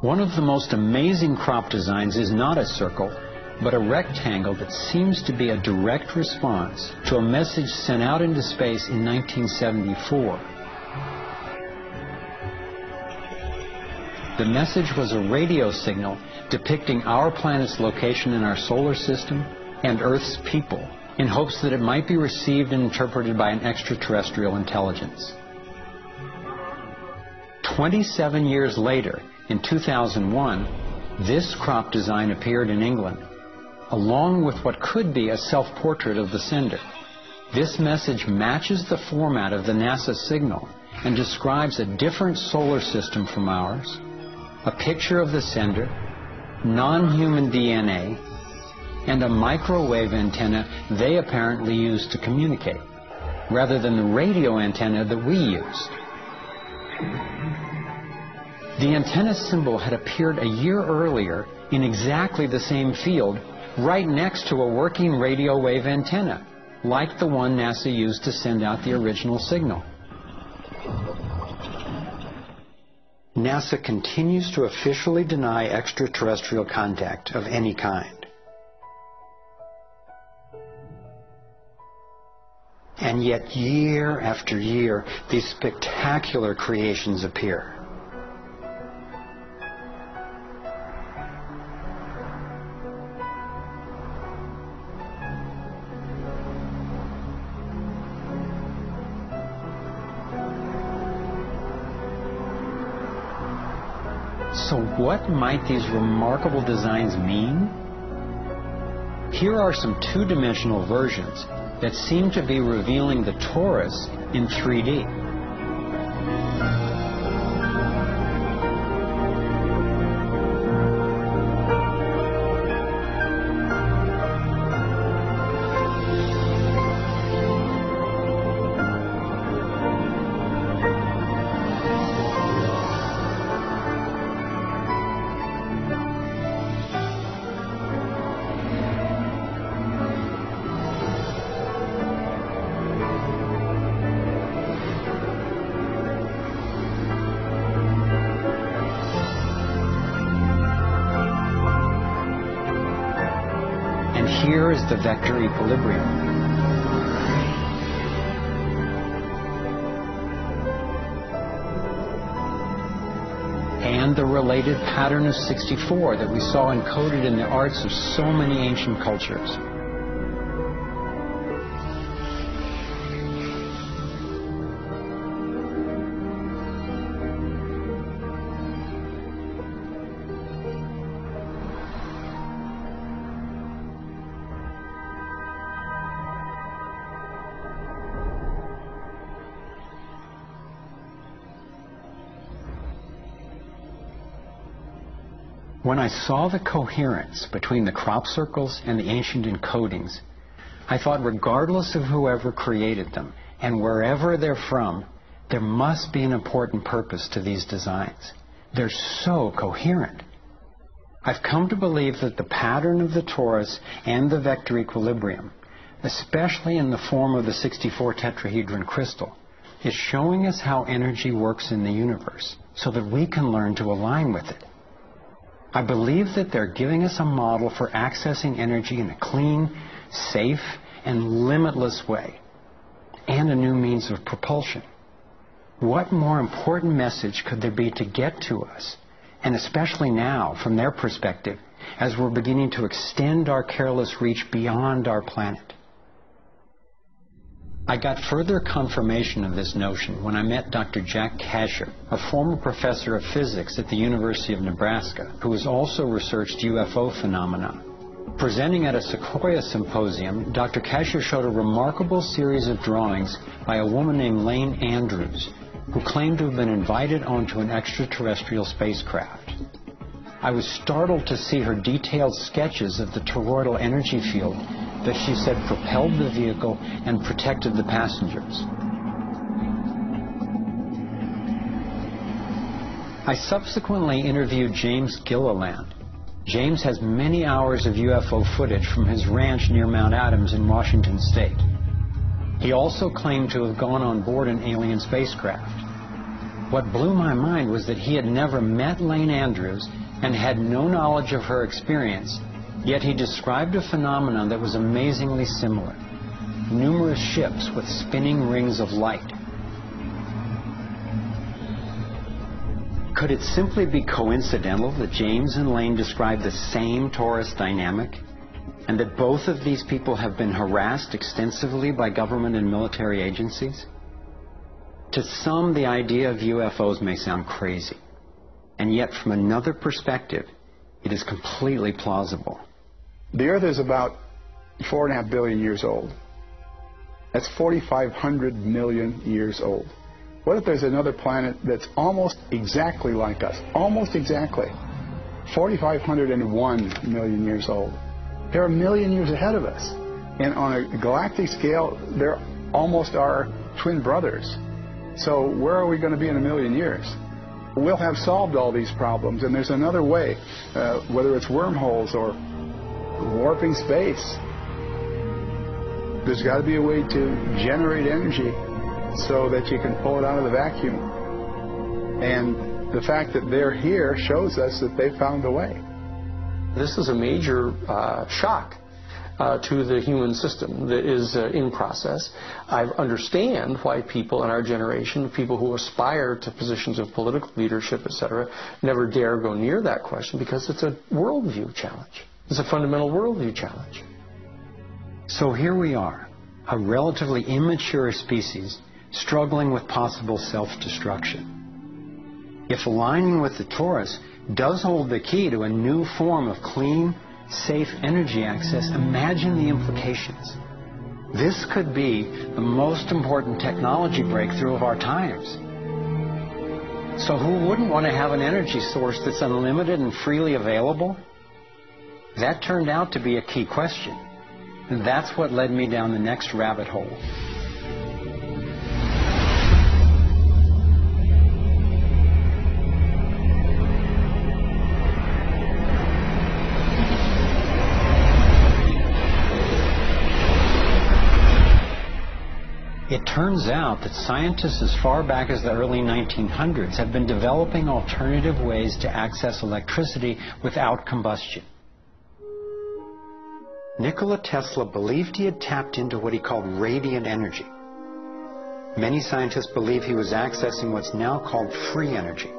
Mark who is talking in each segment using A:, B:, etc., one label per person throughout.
A: One of the most amazing crop designs is not a circle, but a rectangle that seems to be a direct response to a message sent out into space in 1974. The message was a radio signal depicting our planet's location in our solar system and Earth's people, in hopes that it might be received and interpreted by an extraterrestrial intelligence. 27 years later, in 2001, this crop design appeared in England, along with what could be a self-portrait of the sender. This message matches the format of the NASA signal and describes a different solar system from ours, a picture of the sender, non-human DNA, and a microwave antenna they apparently used to communicate, rather than the radio antenna that we used. The antenna symbol had appeared a year earlier in exactly the same field, right next to a working radio wave antenna, like the one NASA used to send out the original signal. NASA continues to officially deny extraterrestrial contact of any kind. And yet, year after year, these spectacular creations appear. So what might these remarkable designs mean? Here are some two-dimensional versions that seem to be revealing the torus in 3D. Here is the vector equilibrium. And the related pattern of 64 that we saw encoded in the arts of so many ancient cultures. When I saw the coherence between the crop circles and the ancient encodings, I thought regardless of whoever created them and wherever they're from, there must be an important purpose to these designs. They're so coherent. I've come to believe that the pattern of the torus and the vector equilibrium, especially in the form of the 64 tetrahedron crystal, is showing us how energy works in the universe so that we can learn to align with it. I believe that they're giving us a model for accessing energy in a clean, safe, and limitless way, and a new means of propulsion. What more important message could there be to get to us, and especially now, from their perspective, as we're beginning to extend our careless reach beyond our planet? I got further confirmation of this notion when I met Dr. Jack Kasher, a former professor of physics at the University of Nebraska, who has also researched UFO phenomena. Presenting at a Sequoia symposium, Dr. Kasher showed a remarkable series of drawings by a woman named Lane Andrews, who claimed to have been invited onto an extraterrestrial spacecraft. I was startled to see her detailed sketches of the toroidal energy field that she said propelled the vehicle and protected the passengers. I subsequently interviewed James Gilliland. James has many hours of UFO footage from his ranch near Mount Adams in Washington State. He also claimed to have gone on board an alien spacecraft. What blew my mind was that he had never met Lane Andrews and had no knowledge of her experience, yet he described a phenomenon that was amazingly similar. Numerous ships with spinning rings of light. Could it simply be coincidental that James and Lane described the same torus dynamic, and that both of these people have been harassed extensively by government and military agencies? To some, the idea of UFOs may sound crazy, and yet from another perspective, it is completely plausible.
B: The Earth is about 4.5 billion years old. That's 4,500 million years old. What if there's another planet that's almost exactly like us? Almost exactly. 4,501 million years old. They're a million years ahead of us. And on a galactic scale, they're almost our twin brothers. So where are we going to be in a million years? We'll have solved all these problems, and there's another way, whether it's wormholes or warping space. There's got to be a way to generate energy so that you can pull it out of the vacuum. And the fact that they're here shows us that they found a way.
C: This is a major shock to the human system that is in process. I understand why people in our generation, people who aspire to positions of political leadership, etc., never dare go near that question, because it's a worldview challenge. It's a fundamental worldview challenge.
A: So here we are, a relatively immature species struggling with possible self-destruction. If aligning with the torus does hold the key to a new form of clean, safe energy access, imagine the implications. This could be the most important technology breakthrough of our times. So who wouldn't want to have an energy source that's unlimited and freely available? That turned out to be a key question. And that's what led me down the next rabbit hole. It turns out that scientists as far back as the early 1900s have been developing alternative ways to access electricity without combustion. Nikola Tesla believed he had tapped into what he called radiant energy. Many scientists believe he was accessing what's now called free energy.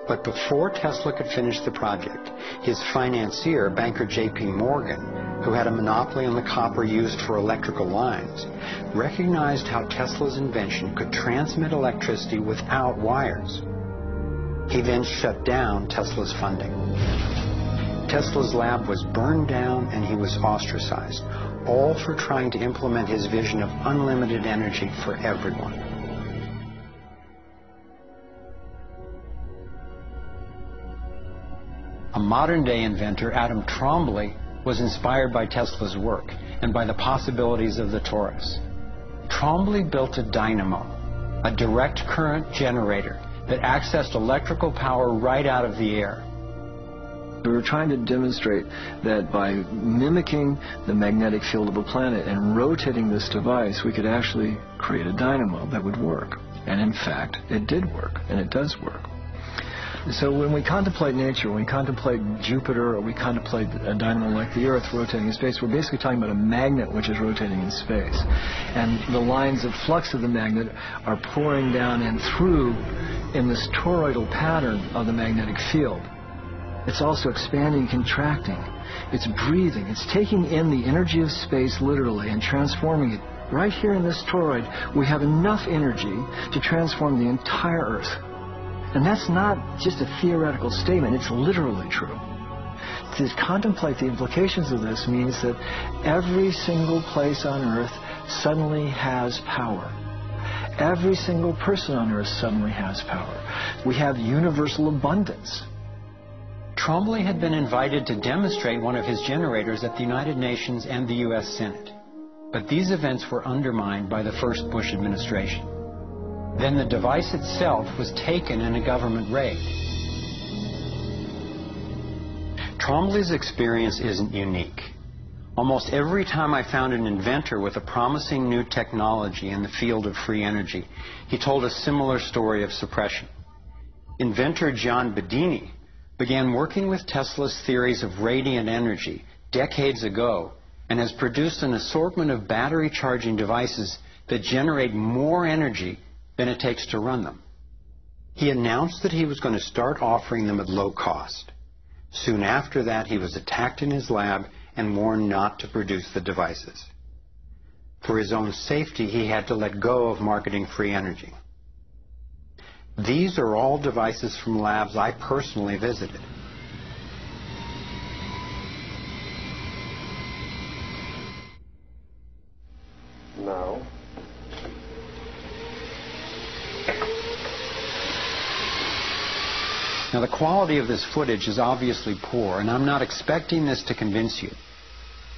A: But before Tesla could finish the project, his financier, banker J.P. Morgan, who had a monopoly on the copper used for electrical lines, recognized how Tesla's invention could transmit electricity without wires. He then shut down Tesla's funding. Tesla's lab was burned down and he was ostracized, all for trying to implement his vision of unlimited energy for everyone. A modern-day inventor, Adam Trombley, was inspired by Tesla's work and by the possibilities of the torus. Trombley built a dynamo, a direct current generator that accessed electrical power right out of the air.
D: We were trying to demonstrate that by mimicking the magnetic field of a planet and rotating this device, we could actually create a dynamo that would work. And in fact, it did work, and it does work. So when we contemplate nature, when we contemplate Jupiter, or we contemplate a dynamo like the Earth rotating in space, we're basically talking about a magnet which is rotating in space. And the lines of flux of the magnet are pouring down and through in this toroidal pattern of the magnetic field. It's also expanding and contracting. It's breathing. It's taking in the energy of space literally and transforming it. Right here in this toroid, we have enough energy to transform the entire Earth. And that's not just a theoretical statement, it's literally true. To contemplate the implications of this means that every single place on Earth suddenly has power. Every single person on Earth suddenly has power. We have universal abundance.
A: Trombley had been invited to demonstrate one of his generators at the United Nations and the U.S. Senate. But these events were undermined by the first Bush administration. Then the device itself was taken in a government raid. Trombley's experience isn't unique. Almost every time I found an inventor with a promising new technology in the field of free energy, he told a similar story of suppression. Inventor John Bedini began working with Tesla's theories of radiant energy decades ago and has produced an assortment of battery charging devices that generate more energy than it takes to run them. He announced that he was going to start offering them at low cost. Soon after that, he was attacked in his lab and warned not to produce the devices. For his own safety, he had to let go of marketing free energy. These are all devices from labs I personally visited.
E: No.
A: Now, the quality of this footage is obviously poor, and I'm not expecting this to convince you.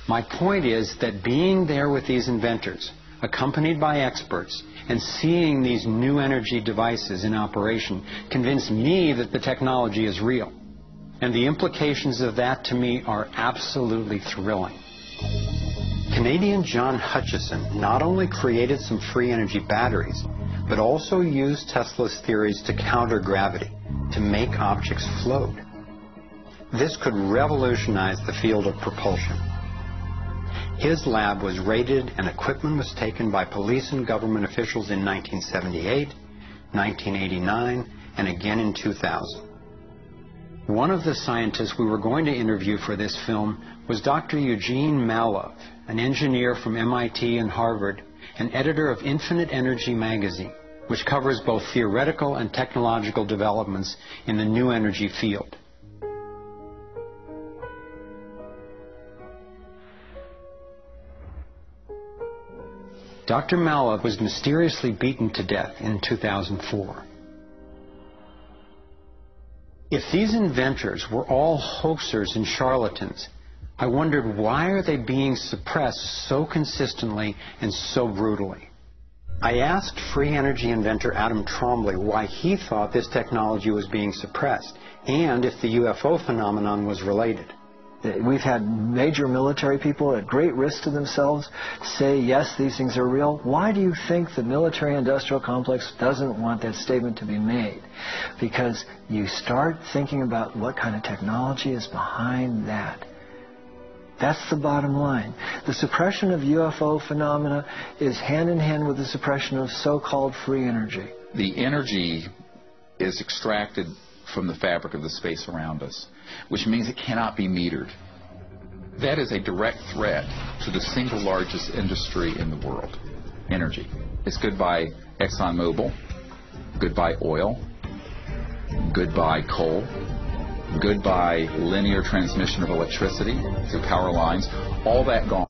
A: My point is that being there with these inventors, accompanied by experts, and seeing these new energy devices in operation convinced me that the technology is real. And the implications of that to me are absolutely thrilling. Canadian John Hutchison not only created some free energy batteries, but also used Tesla's theories to counter gravity, to make objects float. This could revolutionize the field of propulsion. His lab was raided and equipment was taken by police and government officials in 1978, 1989, and again in 2000. One of the scientists we were going to interview for this film was Dr. Eugene Malov, an engineer from MIT and Harvard, and editor of Infinite Energy magazine, which covers both theoretical and technological developments in the new energy field. Dr. Malov was mysteriously beaten to death in 2004. If these inventors were all hoaxers and charlatans, I wondered, why are they being suppressed so consistently and so brutally? I asked free energy inventor Adam Trombley why he thought this technology was being suppressed, and if the UFO phenomenon was related.
D: We've had major military people at great risk to themselves say, yes, these things are real. Why do you think the military-industrial complex doesn't want that statement to be made? Because you start thinking about what kind of technology is behind that. That's the bottom line. The suppression of UFO phenomena is hand in hand with the suppression of so-called free energy.
F: The energy is extracted from the fabric of the space around us, which means it cannot be metered. That is a direct threat to the single largest industry in the world, energy. It's goodbye ExxonMobil, goodbye oil, goodbye coal, goodbye linear transmission of electricity through power lines, all that gone.